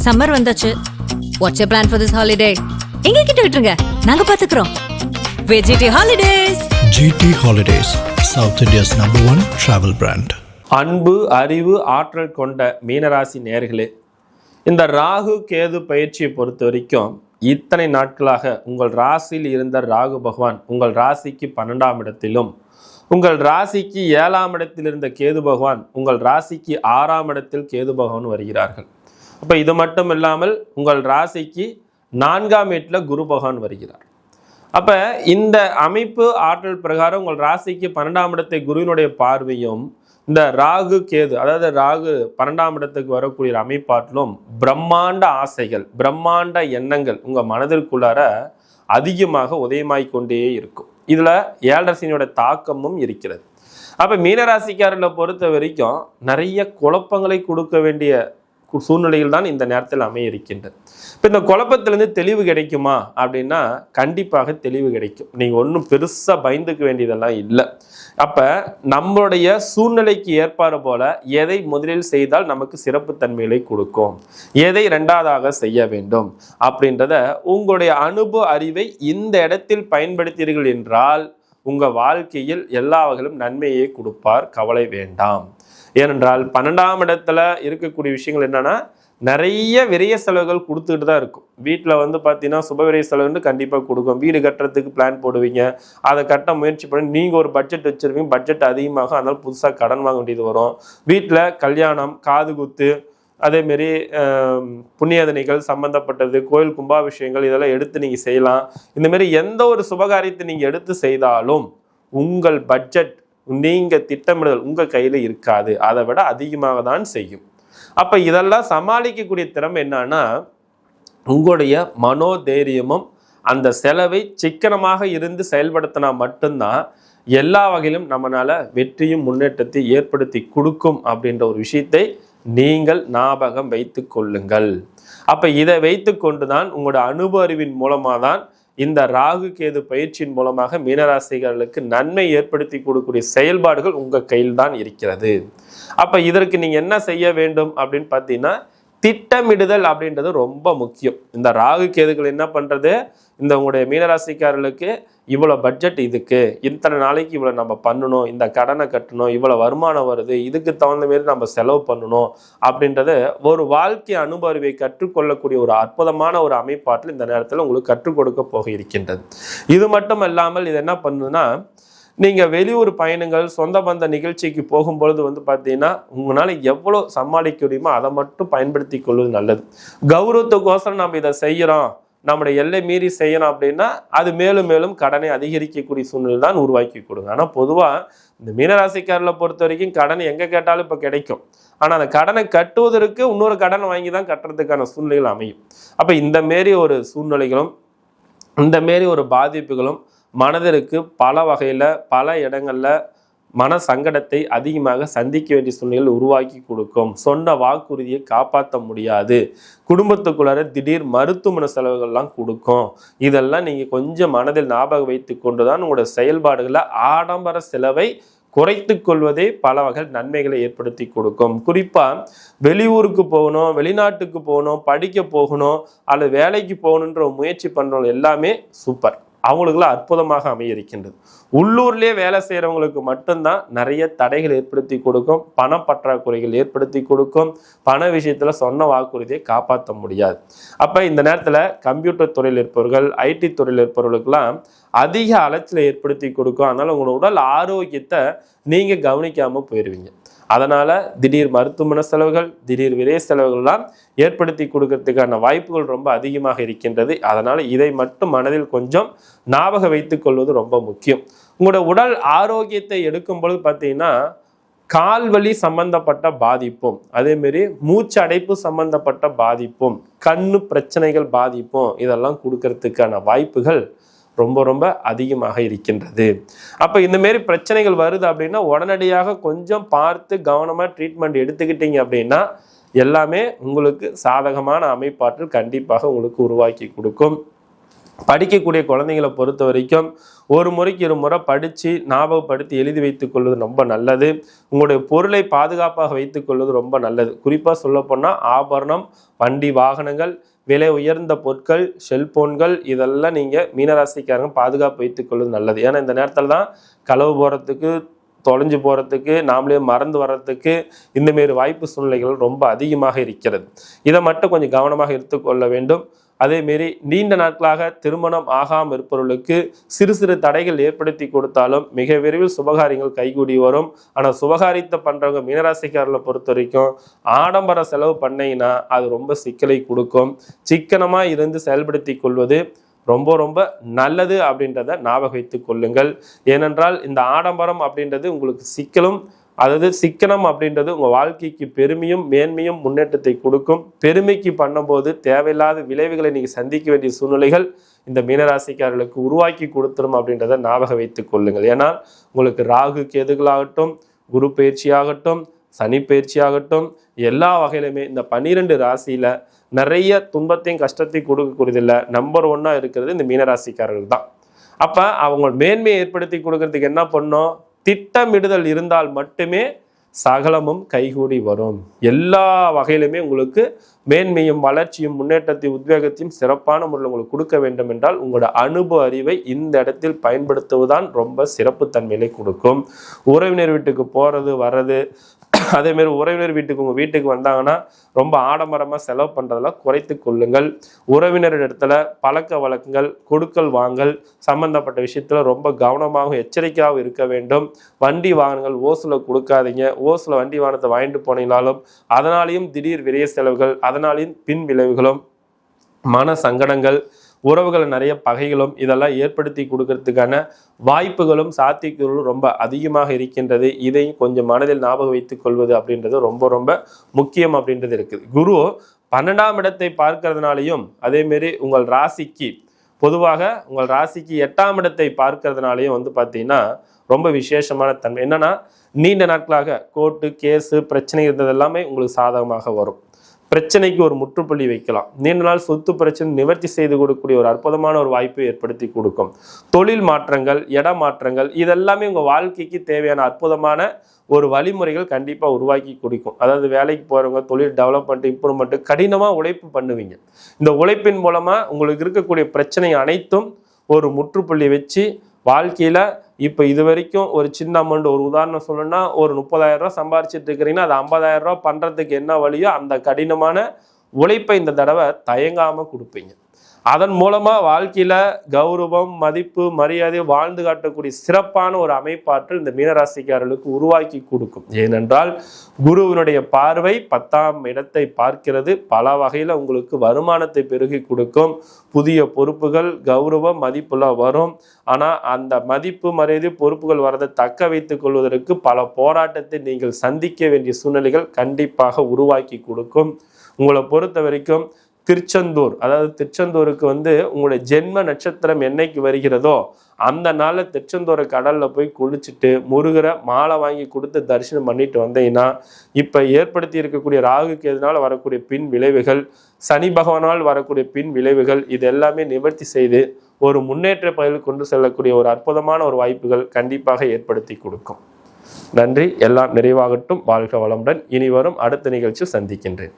Summer வந்தாச்சு. What's your plan for this holiday? எங்க கிட்ட விட்டுருங்க, நாங்க பாத்துக்கிறோம். VGT Holidays. GT Holidays, South India's #1 travel brand. அன்பு, அறிவு, ஆற்றல் கொண்ட மீனராசி நேயர்களே, இந்த ராகு கேது பயிற்சியை பொறுத்த வரைக்கும் இத்தனை நாட்களாக உங்கள் ராசியில் இருந்த ராகு பகவான் உங்கள் ராசிக்கு 12ஆம் இடத்திலும், உங்கள் ராசிக்கு 7ஆம் இடத்தில் இருந்த கேது பகவான் உங்கள் ராசிக்கு 6ஆம் இடத்தில் கேது பகவான் வருகிறார்கள். அப்போ இது மட்டும் இல்லாமல் உங்கள் ராசிக்கு 4ஆம் வீட்டில் குரு பகவான் வருகிறார். அப்போ இந்த அமைப்பு ஆற்றல் பிரகாரம் உங்கள் ராசிக்கு 12ஆம் இடத்தை குருவினுடைய பார்வையும், இந்த ராகு கேது அதாவது ராகு 12ஆம் இடத்துக்கு வரக்கூடிய அமைப்பாட்டிலும் பிரம்மாண்ட ஆசைகள், பிரம்மாண்ட எண்ணங்கள் உங்கள் மனதிற்குள்ளார அதிகமாக உதயமாய்கொண்டே இருக்கும். இதில் ஏழரசனியோட தாக்கமும் இருக்கிறது. அப்போ மீனராசிக்காரர்களை பொறுத்த வரைக்கும் நிறைய குழப்பங்களை கொடுக்க வேண்டிய சூழ்நிலையில் தான் இந்த நேரத்தில் அமைய இருக்கின்றது. இப்போ இந்த குழப்பத்திலேருந்து தெளிவு கிடைக்குமா அப்படின்னா கண்டிப்பாக தெளிவு கிடைக்கும். நீங்கள் ஒன்றும் பெருசாக பயந்துக்க வேண்டியதெல்லாம் இல்லை. அப்போ நம்மளுடைய சூழ்நிலைக்கு ஏற்பாடு போல எதை முதலில் செய்தால் நமக்கு சிறப்பு தன்மைகளை கொடுக்கும், எதை இரண்டாவதாக செய்ய வேண்டும் அப்படின்றத உங்களுடைய அனுபவ அறிவை இந்த இடத்தில் பயன்படுத்தீர்கள் என்றால் உங்கள் வாழ்க்கையில் எல்லா வகையிலும் நன்மையை கொடுப்பார். கவலை வேண்டாம். ஏனென்றால் 12ஆம் இடத்துல இருக்கக்கூடிய விஷயங்கள் என்னன்னா, நிறைய விரைய செலவுகள் கொடுத்துக்கிட்டு தான் இருக்கும். வீட்டில் பார்த்தீங்கன்னா சுபவிரைய செலவுன்னு கண்டிப்பாக கொடுக்கும். வீடு கட்டுறதுக்கு பிளான் போடுவீங்க, அதை கட்ட முயற்சி பண்ணி நீங்கள் ஒரு பட்ஜெட் வச்சுருவீங்க, பட்ஜெட் அதிகமாகும், அதனால் புதுசாக கடன் வாங்க வேண்டியது வரும். வீட்டில் கல்யாணம், காது குத்து, அதேமாரி புண்ணியதனைகள் சம்பந்தப்பட்டது, கோயில் கும்பாபிஷேகங்கள் இதெல்லாம் எடுத்து நீங்கள் செய்யலாம். இந்தமாரி எந்த ஒரு சுபகாரியத்தை நீங்கள் எடுத்து செய்தாலும் உங்கள் பட்ஜெட், நீங்கள் திட்டமிடுதல் உங்கள் கையில் இருக்காது, அதை விட அதிகமாக தான் செய்யும். அப்போ இதெல்லாம் சமாளிக்கக்கூடிய திறமை என்னன்னா, உங்களுடைய மனோதைரியமும் அந்த செலவை சிக்கனமாக இருந்து செயல்படுத்தினா மட்டும்தான் எல்லா வகையிலும் நம்மளால வெற்றியும் முன்னேற்றத்தை ஏற்படுத்தி கொடுக்கும் அப்படின்ற ஒரு விஷயத்தை நீங்கள் ஞாபகம் வைத்து கொள்ளுங்கள். அப்போ இதை வைத்து கொண்டு தான் உங்களோட அனுபவ அறிவின் மூலமாக தான் இந்த ராகு கேது பயிற்சியின் மூலமாக மீனராசிகளுக்கு நன்மை ஏற்படுத்தி கொடுக்கக்கூடிய செயல்பாடுகள் உங்கள் கையில் தான் இருக்கிறது. அப்போ இதற்கு நீங்கள் என்ன செய்ய வேண்டும் அப்படின்னு பார்த்தீங்கன்னா, திட்டமிடுதல் அப்படின்றது ரொம்ப முக்கியம். இந்த ராகு கேதுகள் என்ன பண்ணுறது, இந்த உங்களுடைய மீனராசிக்காரர்களுக்கு இவ்வளோ பட்ஜெட், இதுக்கு இத்தனை நாளைக்கு இவ்வளோ நம்ம பண்ணணும், இந்த கடனை கட்டணும், இவ்வளோ வருமானம் வருது, இதுக்கு தகுந்த மாரி நம்ம செலவு பண்ணணும் அப்படின்றத ஒரு வாழ்க்கை அனுபவத்தை கற்றுக்கொள்ளக்கூடிய ஒரு அற்புதமான ஒரு அமைப்பாட்டில் இந்த நேரத்தில் உங்களுக்கு கற்றுக் கொடுக்க போக இருக்கின்றது. இது மட்டும் இல்லாமல் இது என்ன பண்ணுதுன்னா, நீங்கள் வெளியூர் பயணங்கள், சொந்த பந்த நிகழ்ச்சிக்கு போகும்பொழுது பார்த்தீங்கன்னா உங்களால் எவ்வளோ சமாளிக்க முடியுமோ அதை மட்டும் பயன்படுத்தி கொள்வது நல்லது. கௌரவத்துக்கோசரம் நம்ம இதை செய்கிறோம், நம்முடைய எல்லை மீறி செய்யணும் அப்படின்னா அது மேலும் மேலும் கடனை அதிகரிக்கக்கூடிய சூழ்நிலை தான் உருவாக்கி கொடுங்க. ஆனால் பொதுவாக இந்த மீனராசிக்காரர்களை பொறுத்த வரைக்கும் கடன் எங்கே கேட்டாலும் இப்போ கிடைக்கும். ஆனால் அந்த கடனை கட்டுவதற்கு இன்னொரு கடன் வாங்கி தான் கட்டுறதுக்கான சூழ்நிலைகள் அமையும். அப்போ இந்த மாரி ஒரு சூழ்நிலைகளும் இந்த மாரி ஒரு பாதிப்புகளும் மனதிற்கு பல வகையில் பல இடங்களில் மன சங்கடத்தை அதிகமாக சந்திக்க வேண்டிய சூழ்நிலைகள் உருவாக்கி கொடுக்கும். சொன்ன வாக்குறுதியை காப்பாற்ற முடியாது, குடும்பத்துக்குள்ளார திடீர் மருத்துவமனை செலவுகள்லாம் கொடுக்கும். இதெல்லாம் நீங்கள் கொஞ்சம் மனதில் ஞாபகம் வைத்து கொண்டு தான் உங்களோட செயல்பாடுகளில் ஆடம்பர செலவை குறைத்து கொள்வதே பல வகை நன்மைகளை ஏற்படுத்தி கொடுக்கும். குறிப்பாக வெளியூருக்கு போகணும், வெளிநாட்டுக்கு போகணும், படிக்க போகணும் அல்லது வேலைக்கு போகணுன்ற முயற்சி பண்ணுறவங்க எல்லாமே சூப்பர், அவங்களுக்குலாம் அற்புதமாக அமைய இருக்கின்றது. உள்ளூர்லேயே வேலை செய்கிறவங்களுக்கு மட்டும்தான் நிறைய தடைகள் ஏற்படுத்தி கொடுக்கும், பணப்பற்றாக்குறைகள் ஏற்படுத்தி கொடுக்கும், பண விஷயத்தில் சொன்ன வாக்குறுதியை காப்பாற்ற முடியாது. அப்போ இந்த நேரத்தில் கம்ப்யூட்டர் துறையில் இருப்பவர்கள், ஐடி துறையில் இருப்பவர்களுக்கெல்லாம் அதிக அலைச்சலை ஏற்படுத்தி கொடுக்கும். அதனால் உங்களோட உடல் ஆரோக்கியத்தை நீங்கள் கவனிக்காமல் போயிடுவீங்க. அதனால் திடீர் மருத்துவமனை செலவுகள், திடீர் விரை செலவுகள்லாம் ஏற்படுத்தி கொடுக்கறதுக்கான வாய்ப்புகள் ரொம்ப அதிகமாக இருக்கின்றது. அதனால் இதை மட்டும் மனதில் கொஞ்சம் ஞாபகம் வைத்து கொள்வது ரொம்ப முக்கியம். உங்களோட உடல் ஆரோக்கியத்தை எடுக்கும் பொழுது பார்த்தீங்கன்னா கால்வலி சம்பந்தப்பட்ட பாதிப்பும், அதேமாரி மூச்சு அடைப்பு சம்பந்தப்பட்ட பாதிப்பும், கண்ணு பிரச்சனைகள் பாதிப்பும் இதெல்லாம் கொடுக்கறதுக்கான வாய்ப்புகள் ரொம்ப ரொம்ப அதிகமாக இருக்கின்றது. அப்போ இந்தமாரி பிரச்சனைகள் வருது அப்படின்னா உடனடியாக கொஞ்சம் பார்த்து கவனமாக ட்ரீட்மெண்ட் எடுத்துக்கிட்டீங்க அப்படின்னா எல்லாமே உங்களுக்கு சாதகமான அமைப்பாற்றல் கண்டிப்பாக உங்களுக்கு உருவாக்கி கொடுக்கும். படிக்கக்கூடிய குழந்தைங்களை பொறுத்த வரைக்கும் ஒரு முறைக்கு 2 முறை படித்து ஞாபகப்படுத்தி எழுதி வைத்துக் கொள்வது ரொம்ப நல்லது. உங்களுடைய பொருளை பாதுகாப்பாக வைத்துக் கொள்வது ரொம்ப நல்லது. குறிப்பாக சொல்லப்போனால் ஆபரணம், வண்டி வாகனங்கள், விலை உயர்ந்த பொருட்கள், செல்போன்கள் இதெல்லாம் நீங்கள் மீனராசிக்காரங்க பாதுகாப்பு வைத்துக் கொள்வது நல்லது. ஏன்னா இந்த நேரத்தில் தான் களவு போகிறதுக்கு, தொலைஞ்சு போகிறதுக்கு, நாமளே மறந்து வர்றதுக்கு இந்தமாரி வாய்ப்பு சூழ்நிலைகள் ரொம்ப அதிகமாக இருக்கிறது. இதை மட்டும் கொஞ்சம் கவனமாக எடுத்துக்கொள்ள வேண்டும். அதேமாரி நீண்ட நாட்களாக திருமணம் ஆகாமல் இருப்பவர்களுக்கு சிறு சிறு தடைகள் ஏற்படுத்தி கொடுத்தாலும் மிக விரைவில் சுபகாரியங்கள் கைகூடி வரும். ஆனால் சுபகாரியத்தை பண்ணுறவங்க மீனராசிக்காரர்களை பொறுத்த வரைக்கும் ஆடம்பர செலவு பண்ணீங்கன்னா அது ரொம்ப சிக்கலை கொடுக்கும். சிக்கனமாக இருந்து செயல்படுத்தி கொள்வது ரொம்ப ரொம்ப நல்லது அப்படின்றத ஞாபகம் வைத்துக் கொள்ளுங்கள். ஏனென்றால் இந்த ஆடம்பரம் அப்படின்றது உங்களுக்கு சிக்கலும், அதாவது சிக்கனம் அப்படின்றது உங்கள் வாழ்க்கைக்கு பெருமையும் மேன்மையும் முன்னேற்றத்தை கொடுக்கும். பெருமைக்கு பண்ணும்போது தேவையில்லாத விளைவுகளை நீங்கள் சந்திக்க வேண்டிய சூழ்நிலைகள் இந்த மீனராசிக்காரர்களுக்கு உருவாக்கி கொடுத்துரும் அப்படின்றத ஞாபகம் வைத்துக் கொள்ளுங்கள். ஏன்னா உங்களுக்கு ராகு கேதுகளாகட்டும், குரு பயிற்சியாகட்டும், சனி பயிற்சியாகட்டும், எல்லா வகையிலுமே இந்த 12 ராசியில் நிறைய துன்பத்தையும் கஷ்டத்தையும் கொடுக்கக்கூடியதில்லை. நம்பர் 1 இருக்கிறது இந்த மீனராசிக்காரர்கள் தான். அப்போ அவங்க மேன்மையை ஏற்படுத்தி கொடுக்கறதுக்கு என்ன பண்ணோம்? திட்டமிடுதல் இருந்தால் மட்டுமே சகலமும் கைகூடி வரும். எல்லா வகையிலுமே உங்களுக்கு மேன்மையும் வளர்ச்சியும் முன்னேற்றத்தையும் உத்வேகத்தையும் சிறப்பான முறையில் உங்களுக்கு கொடுக்க வேண்டும் என்றால் உங்களோட அனுபவ அறிவை இந்த இடத்தில் பயன்படுத்துவதுதான் ரொம்ப சிறப்பு தன்மையை கொடுக்கும். உறவினர் வீட்டுக்கு போகிறது வர்றது, அதேமாரி உறவினர் வீட்டுக்கு உங்கள் வீட்டுக்கு வந்தாங்கன்னா ரொம்ப ஆடம்பரமாக செலவு பண்ணுறதெல்லாம் குறைத்து கொள்ளுங்கள். உறவினர் இடத்துல பழக்க வழக்கங்கள், கொடுக்கல் வாங்கல் சம்பந்தப்பட்ட விஷயத்தில் ரொம்ப கவனமாகவும் எச்சரிக்கையாகவும் இருக்க வேண்டும். வண்டி வாகனங்கள் ஓசில் கொடுக்காதீங்க. ஓசில் வண்டி வாகனத்தை வாங்கிட்டு போனீங்களாலும் அதனாலேயும் திடீர் விரைய செலவுகள், அதனாலேயும் பின் விளைவுகளும், மன சங்கடங்கள், உறவுகளை நிறைய பகைகளும் இதெல்லாம் ஏற்படுத்தி கொடுக்கறதுக்கான வாய்ப்புகளும் சாத்தியக்கூறுகளும் ரொம்ப அதிகமாக இருக்கின்றது. இதையும் கொஞ்சம் மனதில் ஞாபகம் வைத்துக் கொள்வது அப்படின்றது ரொம்ப ரொம்ப முக்கியம் அப்படின்றது இருக்குது. குரு 12ஆம் இடத்தை பார்க்கறதுனாலையும் அதேமாரி உங்கள் ராசிக்கு பொதுவாக உங்கள் ராசிக்கு 8ஆம் இடத்தை பார்க்கறதுனாலையும் பார்த்தீங்கன்னா ரொம்ப விசேஷமான தன்மை என்னன்னா, நீண்ட நாட்களாக கோர்ட்டு கேஸு பிரச்சனை இருந்தது எல்லாமே உங்களுக்கு சாதகமாக வரும். பிரச்சனைக்கு ஒரு முற்றுப்புள்ளி வைக்கலாம். நீண்ட நாள் சொத்து பிரச்சனை நிவர்த்தி செய்து கொடுக்கக்கூடிய ஒரு அற்புதமான ஒரு வாய்ப்பை ஏற்படுத்தி கொடுக்கும். தொழில் மாற்றங்கள், இட மாற்றங்கள் இதெல்லாமே உங்கள் வாழ்க்கைக்கு தேவையான அற்புதமான ஒரு வழிமுறைகள் கண்டிப்பாக உருவாக்கி கொடுக்கும். அதாவது வேலைக்கு போகிறவங்க தொழில் டெவலப்மெண்ட், இம்ப்ரூவ்மெண்ட்டு கடினமாக உழைப்பு பண்ணுவீங்க. இந்த உழைப்பின் மூலமாக உங்களுக்கு இருக்கக்கூடிய பிரச்சனை அனைத்தும் ஒரு முற்றுப்புள்ளி வச்சு வாழ்க்கையில் இப்போ இது வரைக்கும் ஒரு சின்ன அமௌண்ட், ஒரு உதாரணம் சொல்லணும்னா ஒரு 30,000 ரூபா சம்பாரிச்சிட்டு இருக்கிறீங்கன்னா அது 50,000 ரூபா பண்ணுறதுக்கு என்ன வழியோ அந்த கடினமான உழைப்பை இந்த தடவை தயங்காமல் கொடுப்பீங்க. அதன் மூலமாக வாழ்க்கையில் கௌரவம், மதிப்பு, மரியாதை வாழ்ந்து காட்டக்கூடிய சிறப்பான ஒரு அமைப்பாற்றல் இந்த மீனராசிக்காரர்களுக்கு உருவாக்கி கொடுக்கும். ஏனென்றால் குருவினுடைய பார்வை 10ஆம் இடத்தை பார்க்கிறது. பல வகையில் உங்களுக்கு வருமானத்தை பெருகி கொடுக்கும். புதிய பொறுப்புகள், கௌரவம், மதிப்புலாம் வரும். ஆனால் அந்த மதிப்பு, மரியாதை, பொறுப்புகள் வரதை தக்க வைத்துக் கொள்வதற்கு பல போராட்டத்தை நீங்கள் சந்திக்க வேண்டிய சூழ்நிலைகள் கண்டிப்பாக உருவாக்கி கொடுக்கும். உங்களை பொறுத்த வரைக்கும் திருச்செந்தூர், அதாவது திருச்செந்தூருக்கு உங்களுடைய ஜென்ம நட்சத்திரம் என்னைக்கு வருகிறதோ அந்த நாளில் திருச்செந்தூரை கடலில் போய் குளிச்சுட்டு முருகரை மாலை வாங்கி கொடுத்து தரிசனம் பண்ணிட்டு வந்தீங்கன்னா இப்போ ஏற்படுத்தி இருக்கக்கூடிய ராகுக்கு எதனால் வரக்கூடிய பின் விளைவுகள், சனி பகவானால் வரக்கூடிய பின் விளைவுகள் இது எல்லாமே நிவர்த்தி செய்து ஒரு முன்னேற்ற பயிர் கொண்டு செல்லக்கூடிய ஒரு அற்புதமான ஒரு வாய்ப்புகள் கண்டிப்பாக ஏற்படுத்தி கொடுக்கும். நன்றி. எல்லாம் நிறைவாகட்டும். வாழ்க வளமுடன். இனி வரும் அடுத்த நிகழ்ச்சி சந்திக்கின்றேன்.